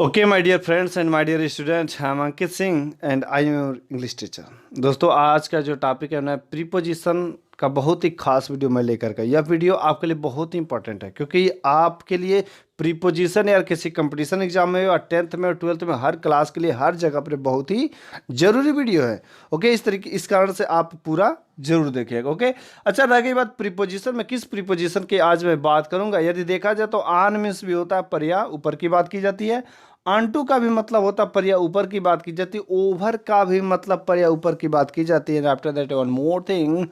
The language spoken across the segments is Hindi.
Okay my dear friends and my dear student, I am Ankit Singh and I am your English teacher. दोस्तों, आज का जो टॉपिक है ना, प्रीपोजिशन का बहुत ही खास वीडियो मैं लेकर का। यह वीडियो आपके लिए बहुत ही इंपॉर्टेंट है क्योंकि आपके लिए प्रीपोजिशन यार किसी कंपटीशन एग्जाम में और 10th में और 12th में हर क्लास के लिए हर जगह पर बहुत ही जरूरी वीडियो है। ओके, इस कारण से आप पूरा जरूर देखिएगा। ओके, अच्छा, रह गई बात प्रीपोजिशन में, किस प्रीपोजिशन की आज मैं बात करूंगा। यदि देखा जाए तो आन मीन्स भी होता है पर या ऊपर की बात की जाती है, आंटू का भी मतलब होता है पर या ऊपर की बात की जाती है, ओवर का भी मतलब पर या ऊपर की बात की जाती है। After that one more thing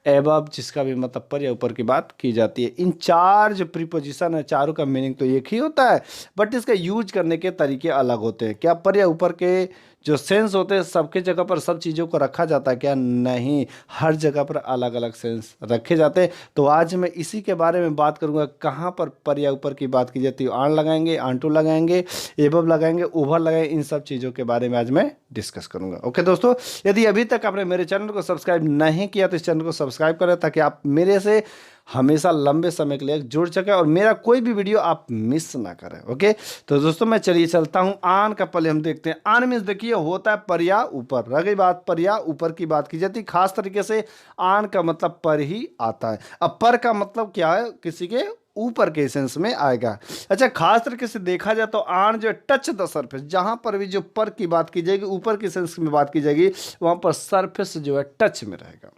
above, जिसका भी मतलब पर या ऊपर की बात की जाती है। इन चार जो प्रीपोजिशन है, चारों का मीनिंग तो एक ही होता है, बट इसका यूज करने के तरीके अलग होते हैं। क्या पर या ऊपर के जो सेंस होते हैं सबके जगह पर सब चीज़ों को रखा जाता है? क्या नहीं, हर जगह पर अलग अलग सेंस रखे जाते हैं। तो आज मैं इसी के बारे में बात करूंगा, कहाँ पर या ऊपर की बात की जाती है। आन लगाएंगे, आंटू लगाएंगे, एबव लगाएंगे, ओवर लगाएंगे, इन सब चीज़ों के बारे में आज मैं डिस्कस करूंगा। ओके दोस्तों, यदि अभी तक आपने मेरे चैनल को सब्सक्राइब नहीं किया तो इस चैनल को सब्सक्राइब करें ताकि आप मेरे से हमेशा लंबे समय के लिए जुड़ सके और मेरा कोई भी वीडियो आप मिस ना करें। ओके, तो दोस्तों मैं चलिए चलता हूं। आन का पहले हम देखते हैं। आन मीन्स देखिए होता है पर या ऊपर। रह गई बात पर या ऊपर की बात की जाती है, खास तरीके से आन का मतलब पर ही आता है। अब पर का मतलब क्या है, किसी के ऊपर के सेंस में आएगा। अच्छा, खास तरीके से देखा जाए तो आन जो टच द सरफेस, जहां पर भी जो पर की बात की जाएगी, ऊपर की सेंस में बात की जाएगी, वहां पर सरफेस जो है टच में रहेगा।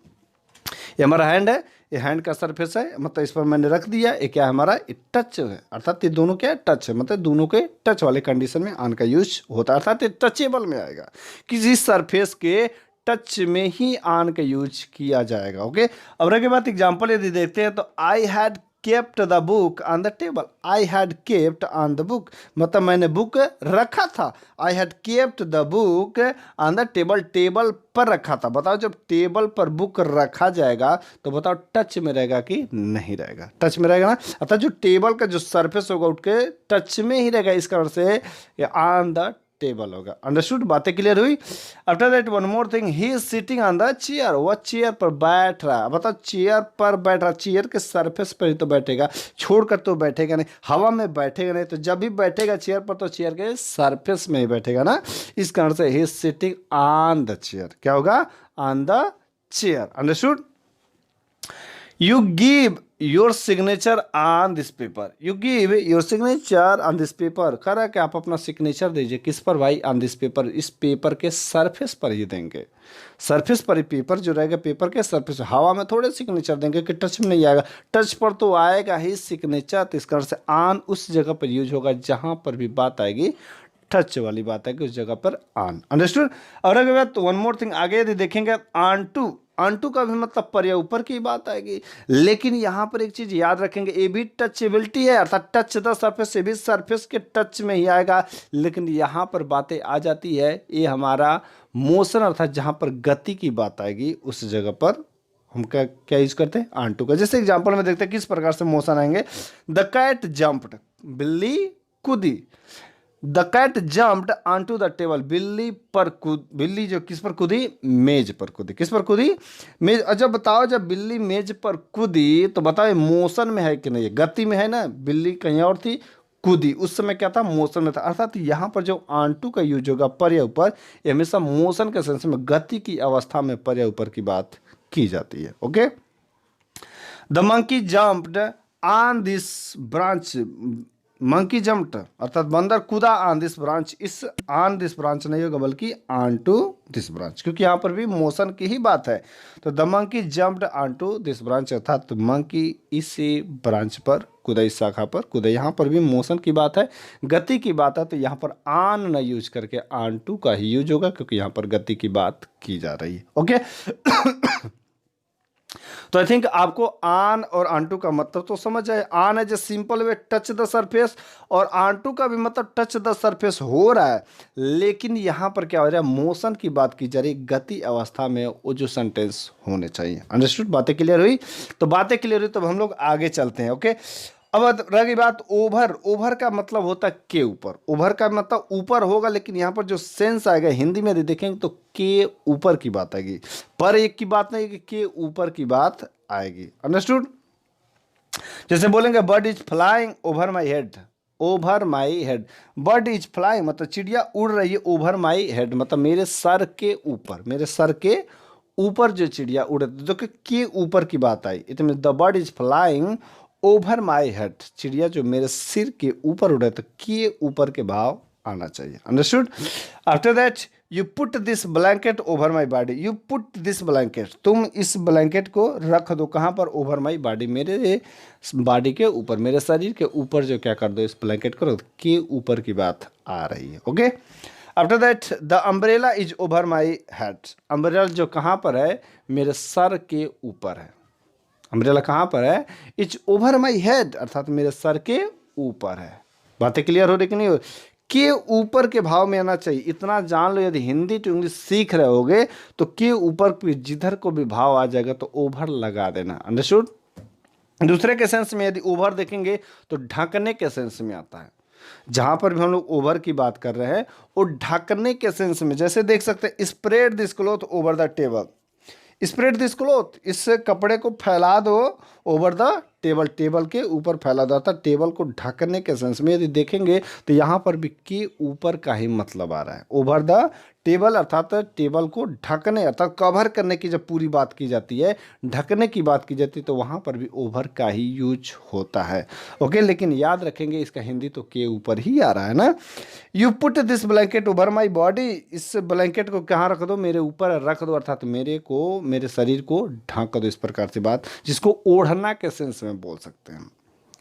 ये हमारा हैंड है, ये हैंड का सरफेस है, मतलब इस पर मैंने रख दिया। ये क्या है हमारा, टच है, अर्थात ये दोनों क्या है, टच है, मतलब दोनों के टच वाले कंडीशन में आन का यूज होता है, अर्थात ये टचेबल में आएगा। किसी सरफेस के टच में ही आन का यूज किया जाएगा। ओके, अब रह के बाद एग्जाम्पल यदि देखते हैं तो I had kept the book on the table. I had kept on the book, मतलब मैंने बुक रखा था। I had kept the book on the table, table पर रखा था। बताओ, जब टेबल पर बुक रखा जाएगा तो बताओ टच में रहेगा कि नहीं रहेगा? टच में रहेगा ना, अर्थात जो टेबल का जो सरफेस होगा उठ के टच में ही रहेगा। इस कारण से ऑन द टेबल होगा। अंडरस्टूड? बातें क्लियर हुई? After that one more thing, he is sitting on the chair. वह चेयर पर बैठ रहा है। बताओ, चेयर पर बैठ रहा, चेयर के सरफेस पर ही तो बैठेगा, छोड़कर तो बैठेगा नहीं, हवा में बैठेगा नहीं। तो जब भी बैठेगा चेयर पर तो चेयर के सरफेस में ही बैठेगा ना। इस कारण से he is sitting on the chair. क्या होगा? On the chair. Understood? You give your signature on this paper. You give your signature on this paper. कह रहा है कि आप अपना सिग्नेचर दीजिए किस पर भाई? ऑन दिस पेपर, इस पेपर के सरफेस पर ही देंगे। सरफेस पर ही पेपर जो रहेगा, पेपर के सरफेस, हवा में थोड़े सिग्नेचर देंगे कि टच में नहीं आएगा। टच पर तो आएगा ही सिग्नेचर। तो इस कारण से ऑन उस जगह पर यूज होगा जहां पर भी बात आएगी टच वाली बात है कि उस जगह पर ऑन। अंडरस्टूड? और अगर बात वन मोर थिंग आगे यदि देखेंगे, ऑन टू, ऑन टू का भी मतलब पर या ऊपर की बात आएगी। लेकिन यहां पर एक चीज याद रखेंगे, ये भी टचेबिलिटी है, अर्थात टच द सरफेस, ये भी सरफेस के टच में ही आएगा। लेकिन यहां पर बातें आ जाती है, ये हमारा मोशन, अर्थात जहां पर गति की बात आएगी उस जगह पर हम क्या क्या यूज करते हैं? ऑन टू का। जैसे एग्जांपल में देखते हैं किस प्रकार से मोशन आएंगे। द कैट जंप्ड, बिल्ली कूदी। The cat jumped onto the table, बिल्ली पर कूद, बिल्ली जो किस पर कूदी? मेज पर कूदी। किस पर कूदी? मेज। अच्छा बताओ, जब बिल्ली मेज पर कूदी तो बताओ मोशन में है कि नहीं? गति में है ना। बिल्ली कहीं और थी, कूदी, उस समय क्या था? मोशन में था। अर्थात यहाँ पर जो ऑनटू का यूज होगा पर या ऊपर, ये हमेशा मोशन के सेंस में, गति की अवस्था में पर या ऊपर की बात की जाती है। Okay, the monkey jumped on this branch. Monkey jumped अर्थात बंदर कूदा ऑन दिस ब्रांच। इस ऑन दिस ब्रांच नहीं होगा बल्कि ऑन टू दिस ब्रांच, क्योंकि यहाँ पर भी मोशन की ही बात है। तो the monkey jumped on to this branch, अर्थात मंकी इसी ब्रांच पर कूदा, इस शाखा पर कूदा। यहाँ पर भी मोशन की बात है, गति की बात है। तो यहाँ पर ऑन न यूज करके ऑन टू का ही यूज होगा, क्योंकि यहाँ पर गति की बात की जा रही है। ओके तो आई थिंक आपको ऑन और ऑनटू का मतलब तो समझ आए। ऑन है जो simple way touch the surface, और ऑनटू का भी मतलब टच द सरफेस हो रहा है। लेकिन यहां पर क्या हो रहा है? मोशन की बात की जा रही, गति अवस्था में वो जो सेंटेंस होने चाहिए। अंडरस्टूड? बातें क्लियर हुई? तो बातें क्लियर हुई तो हम लोग आगे चलते हैं। ओके, अब रह गई बात ओवर। ओवर का मतलब होता है के ऊपर। ओवर का मतलब ऊपर होगा, लेकिन यहाँ पर जो सेंस आएगा हिंदी में यदि देखेंगे तो के ऊपर की बात आएगी, पर एक की बात नहीं कि के ऊपर की बात आएगी। अंडरस्टूड? जैसे बोलेंगे bird is flying over my head, over my head. Bird is flying मतलब चिड़िया उड़ रही है ओवर माई हेड मतलब मेरे सर के ऊपर, मेरे सर के ऊपर जो चिड़िया उड़ रही, जो कि के ऊपर की बात आई, it mean the bird is flying over my head, चिड़िया जो मेरे सिर के ऊपर उड़ रहे, तो के ऊपर के भाव आना चाहिए। Understood. After that you put this blanket over my body, you put this blanket, तुम इस ब्लैंकेट को रख दो कहाँ पर, ओवर माई बॉडी, मेरे बॉडी के ऊपर, मेरे शरीर के ऊपर जो क्या कर दो, इस ब्लैंकेट को रख दो, के ऊपर की बात आ रही है। Okay. After that the umbrella is over my head, umbrella जो कहाँ पर है, मेरे सर के ऊपर है। अम्ब्रेला कहाँ पर है, इट्स ओवर माई हेड अर्थात मेरे सर के ऊपर है। बातें क्लियर हो रही कि नहीं हो, के ऊपर के भाव में आना चाहिए, इतना जान लो। यदि हिंदी टू इंग्लिश सीख रहे होगे तो के ऊपर पे जिधर को भी भाव आ जाएगा तो ओवर लगा देना। अंडरस्टूड। दूसरे के सेंस में यदि ओवर देखेंगे तो ढकने के सेंस में आता है। जहां पर भी हम लोग ओवर की बात कर रहे हैं वो ढकने के सेंस में, जैसे देख सकते हैं spread this cloth over the table, spread this cloth, इस कपड़े को फैला दो ओवर द टेबल, टेबल के ऊपर फैला दो, अर्थात टेबल को ढकने के सेंस में यदि देखेंगे तो यहाँ पर भी के ऊपर का ही मतलब आ रहा है। ओवर द टेबल अर्थात टेबल को ढकने अर्थात कवर करने की जब पूरी बात की जाती है, ढकने की बात की जाती है, तो वहाँ पर भी ओवर का ही यूज होता है। ओके, लेकिन याद रखेंगे इसका हिंदी तो के ऊपर ही आ रहा है ना। You put this blanket over my body, इस ब्लैंकेट को कहाँ रख दो, मेरे ऊपर रख दो, अर्थात मेरे को, मेरे शरीर को ढक दो, इस प्रकार से बात, जिसको ओढ़ना के सेंस में बोल सकते हैं।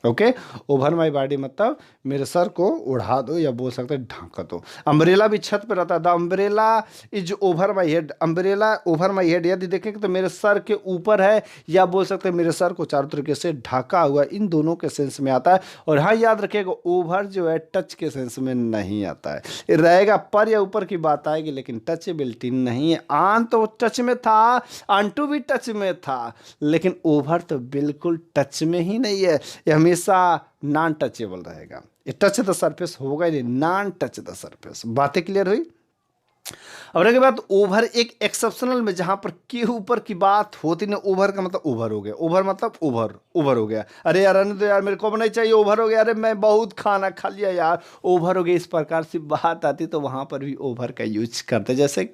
ओके, ओवर माई बॉडी मतलब मेरे सर को उड़ा दो या बोल सकते हैं ढक दो। अम्ब्रेला भी छत पर रहता है, the umbrella is over my head, umbrella over my head यदि देखेंगे तो मेरे सर के ऊपर है, या बोल सकते हैं मेरे सर को चारों तरीके से ढका हुआ, इन दोनों के सेंस में आता है। और हाँ याद रखिएगा ओवर जो है टच के सेंस में नहीं आता है, ये रहेगा पर या ऊपर की बात आएगी, लेकिन टचेबिलिटी नहीं है। आन तो टच में था, आंटू भी टच में था, लेकिन ओवर तो बिल्कुल टच में ही नहीं है, ये हमेशा नॉन टचेबल रहेगा। ये टच द सरफेस होगा ही नहीं, नॉन टच द सरफेस। बातें क्लियर हुई। अब रही बात ओवर एक एक्सेप्शनल में, जहां पर के ऊपर की बात होती ना, ओवर का मतलब ओवर हो गया, ओवर मतलब ओवर, ओवर हो गया, अरे यार रहने दो यार मेरे को अब नहीं चाहिए, ओवर हो गया, अरे मैं बहुत खाना खा लिया यार, ओवर हो गया, इस प्रकार से बात आती तो वहां पर भी ओवर का यूज करते। जैसे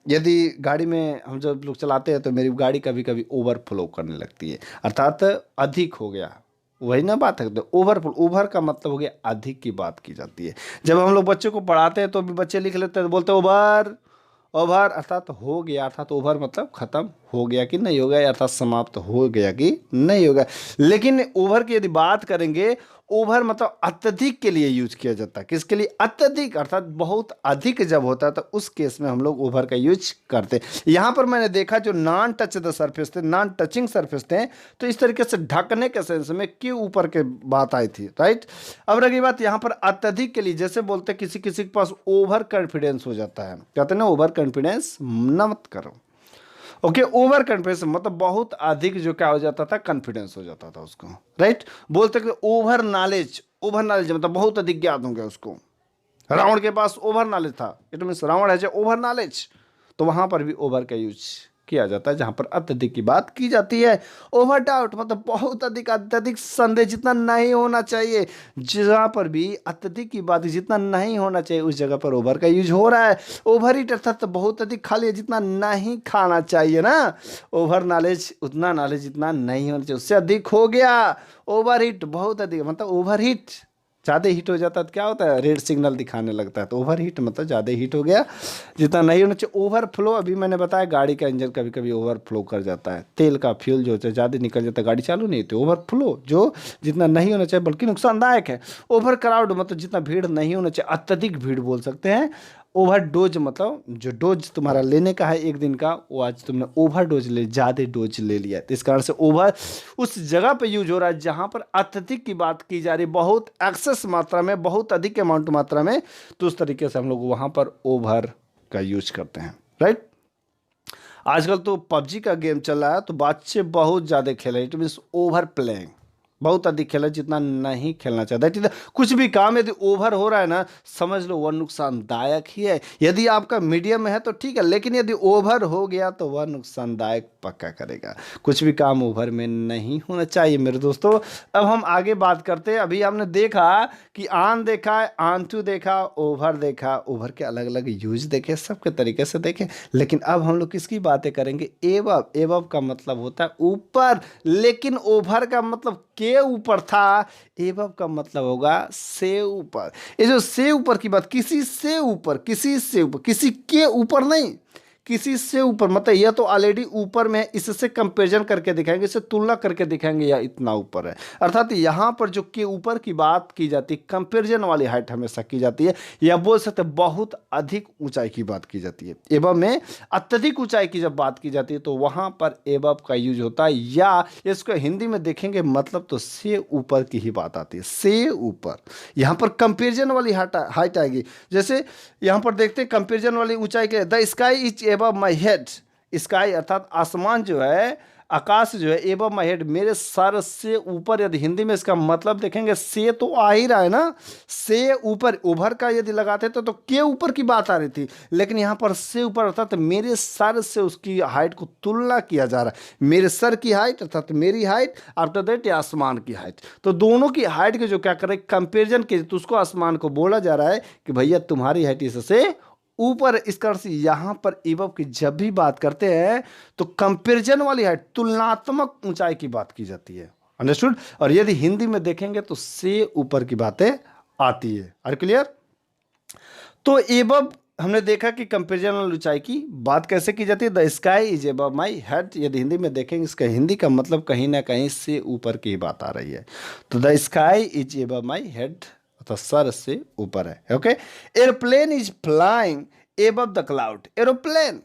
यदि गाड़ी में हम जब लोग चलाते हैं तो मेरी गाड़ी कभी कभी ओवरफ्लो करने लगती है, अर्थात अधिक हो गया, वही ना बात है। ओवरफुल, ओवर का मतलब हो गया अधिक की बात की जाती है। जब हम लोग बच्चों को पढ़ाते हैं तो भी बच्चे लिख लेते हैं तो बोलते हैं ओवर, ओवर अर्थात हो गया, अर्थात ओवर मतलब खत्म हो गया कि नहीं हो गया, अर्थात समाप्त हो गया कि नहीं हो गया। लेकिन ओवर की यदि बात करेंगे, ओवर मतलब अत्यधिक के लिए यूज किया जाता है। किसके लिए? अत्यधिक, अर्थात बहुत अधिक जब होता है तो उस केस में हम लोग ओवर का यूज करते हैं। यहाँ पर मैंने देखा जो नॉन टच द सरफेस थे, नॉन टचिंग सरफेस थे, तो इस तरीके से ढकने के सेंस में के ऊपर के बात आई थी, राइट। अब रही बात यहाँ पर अत्यधिक के लिए, जैसे बोलते किसी किसी के पास ओवर कॉन्फिडेंस हो जाता है, कहते हैं ना ओवर कॉन्फिडेंस न मत करो। ओके, ओवर कॉन्फिडेंस मतलब बहुत अधिक जो क्या हो जाता था, कॉन्फिडेंस हो जाता था उसको, राइट। बोलते ओवर नॉलेज, ओवर नॉलेज मतलब बहुत अधिक ज्ञान हो गया उसको। रावण के पास ओवर नॉलेज था, इट मीन्स रावण है ओवर नॉलेज, तो वहां पर भी ओवर का यूज किया जाता है जहां पर अत्यधिक की बात की जाती है। ओवर डाउट मतलब बहुत अधिक, अत्यधिक संदेह, जितना नहीं होना चाहिए, जहां पर भी अत्यधिक की बात जितना नहीं होना चाहिए उस जगह पर ओवर का यूज हो रहा है। ओवर ईट अर्थात बहुत अधिक खा लिया, जितना नहीं खाना चाहिए ना। ओवर नॉलेज उतना नॉलेज जितना नहीं होना चाहिए, उससे अधिक हो गया। ओवर हीट बहुत अधिक मतलब ओवर हीट, ज़्यादा हीट हो जाता है तो क्या होता है, रेड सिग्नल दिखाने लगता है, तो ओवर हीट मतलब ज़्यादा हीट हो गया, जितना नहीं होना चाहिए। ओवरफ्लो, अभी मैंने बताया गाड़ी का इंजन कभी कभी ओवरफ्लो कर जाता है, तेल का फ्यूल जो है ज़्यादा निकल जाता है, गाड़ी चालू नहीं होती। ओवरफ्लो जो जितना नहीं होना चाहिए बल्कि नुकसानदायक है। ओवर क्राउड मतलब जितना भीड़ नहीं होना चाहिए, अत्यधिक भीड़ बोल सकते हैं। ओवर डोज मतलब जो डोज तुम्हारा लेने का है एक दिन का, वो आज तुमने ओवर डोज ले, ज़्यादा डोज ले लिया, तो इस कारण से ओवर उस जगह पे यूज हो रहा है जहाँ पर अत्यधिक की बात की जा रही है, बहुत एक्सेस मात्रा में, बहुत अधिक अमाउंट मात्रा में, तो उस तरीके से हम लोग वहाँ पर ओवर का यूज करते हैं, राइट। आजकल तो पबजी का गेम चल रहा है तो बच्चे बहुत ज़्यादा खेल रहे हैं, इट मीन्स ओवर प्लेइंग, बहुत अधिक खेला जितना नहीं खेलना चाहिए। दैट इज कुछ भी काम यदि ओवर हो रहा है ना, समझ लो वह नुकसानदायक ही है। यदि आपका मीडियम है तो ठीक है, लेकिन यदि ओवर हो गया तो वह नुकसानदायक पक्का करेगा। कुछ भी काम ओवर में नहीं होना चाहिए मेरे दोस्तों। अब हम आगे बात करते हैं। अभी हमने देखा कि आन देखा, आंटू देखा, ओवर देखा, ओवर के अलग अलग यूज देखे, सबके तरीके से देखे। लेकिन अब हम लोग किसकी बातें करेंगे? एवब। एवब का मतलब होता है ऊपर, लेकिन ओवर का मतलब के ऊपर था। एवब का मतलब होगा से ऊपर। ये जो से ऊपर की बात, किसी से ऊपर, किसी से ऊपर, किसी के ऊपर नहीं, किसी से ऊपर, मतलब यह तो ऑलरेडी ऊपर में है, इससे कंपैरिजन करके दिखाएंगे, इससे तुलना करके दिखाएंगे या इतना ऊपर है। अर्थात यहाँ पर जो के ऊपर की बात की जाती है, कंपैरिजन वाली हाइट हमेशा की जाती है, या बोल सकते हैं बहुत अधिक ऊंचाई की बात की जाती है। एवब में अत्यधिक ऊंचाई की जब बात की जाती है तो वहाँ पर एवब का यूज होता है, या इसको हिंदी में देखेंगे मतलब तो से ऊपर की ही बात आती है, से ऊपर। यहाँ पर कंपैरिजन वाली हाइट आएगी। जैसे यहाँ पर देखते हैं कंपैरिजन वाली ऊंचाई के, the sky is above my head. Sky अर्थात आसमान जो है, आकाश जो है, एबव माई हेड, मेरे सर से ऊपर। यदि हिंदी में इसका मतलब देखेंगे, से तो आ ही रहा है ना, से ऊपर। ओवर का यदि लगाते तो के ऊपर की बात आ रही थी, लेकिन यहाँ पर से ऊपर अर्थात मेरे सर से उसकी हाइट को तुलना किया जा रहा है। मेरे सर की हाइट अर्थात मेरी हाइट, आफ्टर दैट आसमान की हाइट। तो दोनों की हाइट के जो क्या करें, कंपेरिजन के, तो उसको आसमान को बोला जा रहा है कि भैया तुम्हारी हाइट इससे ऊपर। इस कारण से यहां पर एबव की जब भी बात करते हैं तो कंपैरिजन वाली हाइट, तुलनात्मक ऊंचाई की बात की जाती है। अंडरस्टूड? और यदि हिंदी में देखेंगे तो से ऊपर की बातें आती है। Are clear? तो एबव हमने देखा कि कंपैरिजन वाली ऊंचाई की बात कैसे की जाती है। The sky is above my head, यदि हिंदी में देखेंगे इसका हिंदी का मतलब कहीं ना कहीं से ऊपर की बात आ रही है। तो the sky is above my head, तो सर से ऊपर है। Okay. Airplane is flying above the cloud. Aeroplane,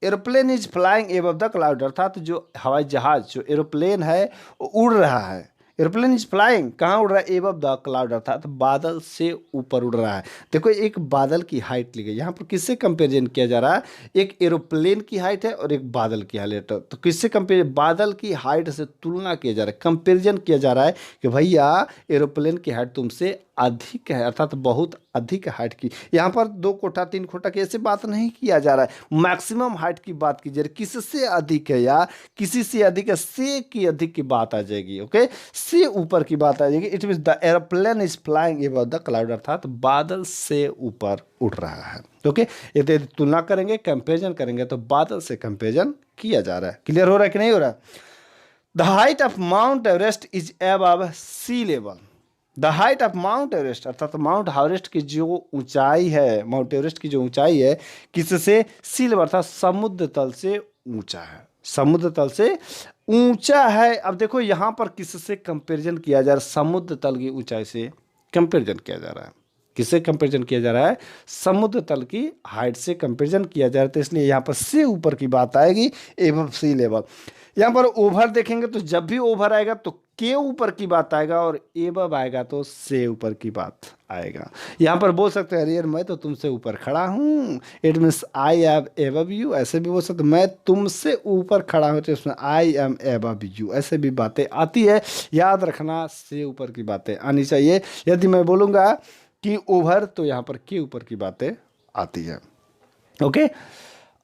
aeroplane is flying above the cloud, अर्थात जो हवाई जहाज, जो एरोप्लेन है वो उड़ रहा है। एरोप्लेन इज फ्लाइंग कहाँ उड़ रहा है? एबव द क्लाउड, अर्थात बादल से ऊपर उड़ रहा है। देखो एक बादल की हाइट ली गई, यहाँ पर किससे कंपेरिजन किया जा रहा है? एक एरोप्लेन की हाइट है और एक बादल की हाइट है। तो किससे कंपेयर? बादल की हाइट से तुलना किया जा रहा है, कंपेरिजन किया जा रहा है कि भैया एरोप्लेन की हाइट तुमसे अधिक है, अर्थात बहुत अधिक हाइट की। यहाँ पर 2 कोठा 3 कोठा की ऐसे बात नहीं किया जा रहा है, मैक्सिमम हाइट की बात की जा रही है। किससे अधिक है या किसी से अधिक है, से की अधिक की बात आ जाएगी। ओके, से ऊपर की बात आ जाएगी। It mean the aeroplane is flying above the cloud, अर्थात बादल से ऊपर उड़ रहा है। ओके, यदि तुलना करेंगे, कंपेरिजन करेंगे तो बादल से कंपेरिजन किया जा रहा है। क्लियर हो रहा है कि नहीं हो रहा? The height of Mount Everest is above sea level. The height of Mount Everest, अर्थात माउंट एवरेस्ट की जो ऊंचाई है, माउंट एवरेस्ट की जो ऊंचाई है, किससे? सी लेवल, अर्थात समुद्र तल से ऊंचा है। समुद्र तल से ऊंचा है। अब देखो यहाँ पर किससे कंपैरिजन किया जा रहा है? समुद्र तल की ऊंचाई से कंपैरिजन किया जा रहा है। किससे कंपैरिजन किया जा रहा है? समुद्र तल की हाइट से कंपैरिजन किया जा रहा है। तो इसलिए यहाँ पर से ऊपर की बात आएगी, एबव सी लेवल। यहाँ पर ओवर देखेंगे तो जब भी ओवर आएगा तो के ऊपर की बात आएगा, और एबव आएगा तो से ऊपर की बात आएगा। यहाँ पर बोल सकते हैं यार मैं तो तुमसे ऊपर खड़ा हूँ, it means I am above you. ऐसे भी बोल सकते मैं तुमसे ऊपर खड़ा हूँ, तो इसमें आई एम एबव यू, ऐसे भी बातें आती है। याद रखना से ऊपर की बातें आनी चाहिए। यदि मैं बोलूँगा कि ओवर तो यहाँ पर के ऊपर की बातें आती है। ओके,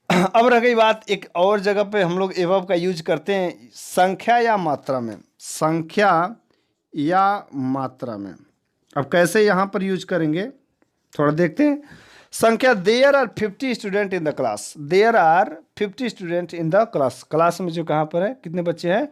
अब रह गई बात, एक और जगह पे हम लोग एबव का यूज करते हैं संख्या या मात्रा में। संख्या या मात्रा में अब कैसे यहाँ पर यूज करेंगे थोड़ा देखते हैं। संख्या, there are 50 student in the class. There are 50 student in the class. Class में जो कहाँ पर है, कितने बच्चे हैं?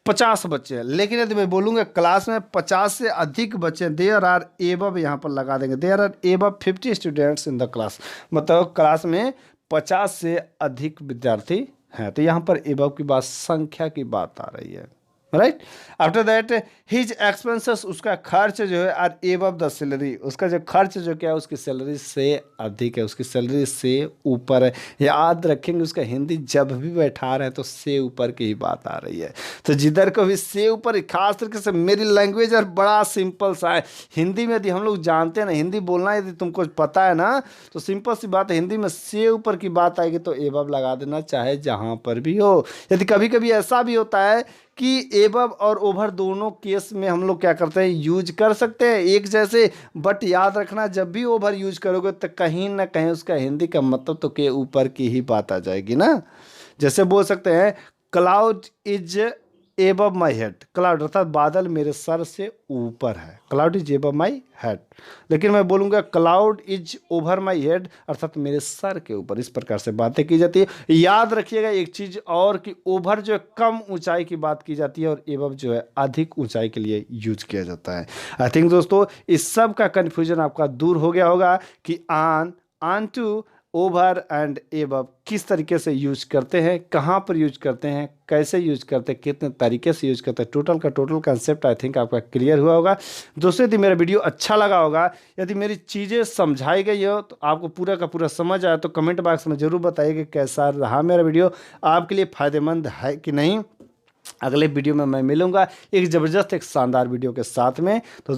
50 बच्चे हैं। लेकिन यदि मैं बोलूँगा क्लास में 50 से अधिक बच्चे हैं, देयर आर एबव यहाँ पर लगा देंगे, there are above 50 students in the class, मतलब क्लास में 50 से अधिक विद्यार्थी हैं। तो यहाँ पर एबव की बात, संख्या की बात आ रही है। Right, after that his expenses, उसका खर्च जो है आर एबव द सैलरी, उसका जो खर्च जो क्या है उसकी सैलरी से अधिक है, उसकी सैलरी से ऊपर है। याद रखेंगे उसका हिंदी जब भी बैठा रहे हैं तो से ऊपर की ही बात आ रही है। तो जिधर को भी से ऊपर, खास तरीके से मेरी लैंग्वेज और बड़ा सिंपल सा है। हिंदी में यदि हम लोग जानते हैं ना, हिंदी बोलना यदि तुमको पता है ना, तो सिंपल सी बात है, हिंदी में से ऊपर की बात आएगी तो एबव लगा देना, चाहे जहाँ पर भी हो। यदि कभी कभी ऐसा भी होता है कि एबव और ओवर दोनों केस में हम लोग क्या करते हैं, यूज कर सकते हैं एक जैसे। बट याद रखना, जब भी ओवर यूज करोगे तो कहीं ना कहीं उसका हिंदी का मतलब तो के ऊपर की ही बात आ जाएगी ना। जैसे बोल सकते हैं cloud is above my head, cloud अर्थात बादल मेरे सर से ऊपर है, cloud is above my head. लेकिन मैं बोलूँगा cloud is over my head अर्थात मेरे सर के ऊपर। इस प्रकार से बातें की जाती है। याद रखिएगा एक चीज़ और कि ओवर जो है कम ऊंचाई की बात की जाती है और एबव जो है अधिक ऊंचाई के लिए यूज किया जाता है। आई थिंक दोस्तों इस सब का कन्फ्यूजन आपका दूर हो गया होगा कि on to, over and above किस तरीके से यूज करते हैं, कहाँ पर यूज करते हैं, कैसे यूज करते हैं, कितने तरीके से यूज करते हैं, टोटल का टोटल कंसेप्ट आई थिंक आपका क्लियर हुआ होगा। दोस्तों यदि मेरा वीडियो अच्छा लगा होगा, यदि मेरी चीज़ें समझाई गई हो तो आपको पूरा का पूरा समझ आया तो कमेंट बॉक्स में ज़रूर बताइए कि कैसा रहा मेरा वीडियो, आपके लिए फ़ायदेमंद है कि नहीं। अगले वीडियो में मैं मिलूंगा एक ज़बरदस्त एक शानदार वीडियो के साथ में। तो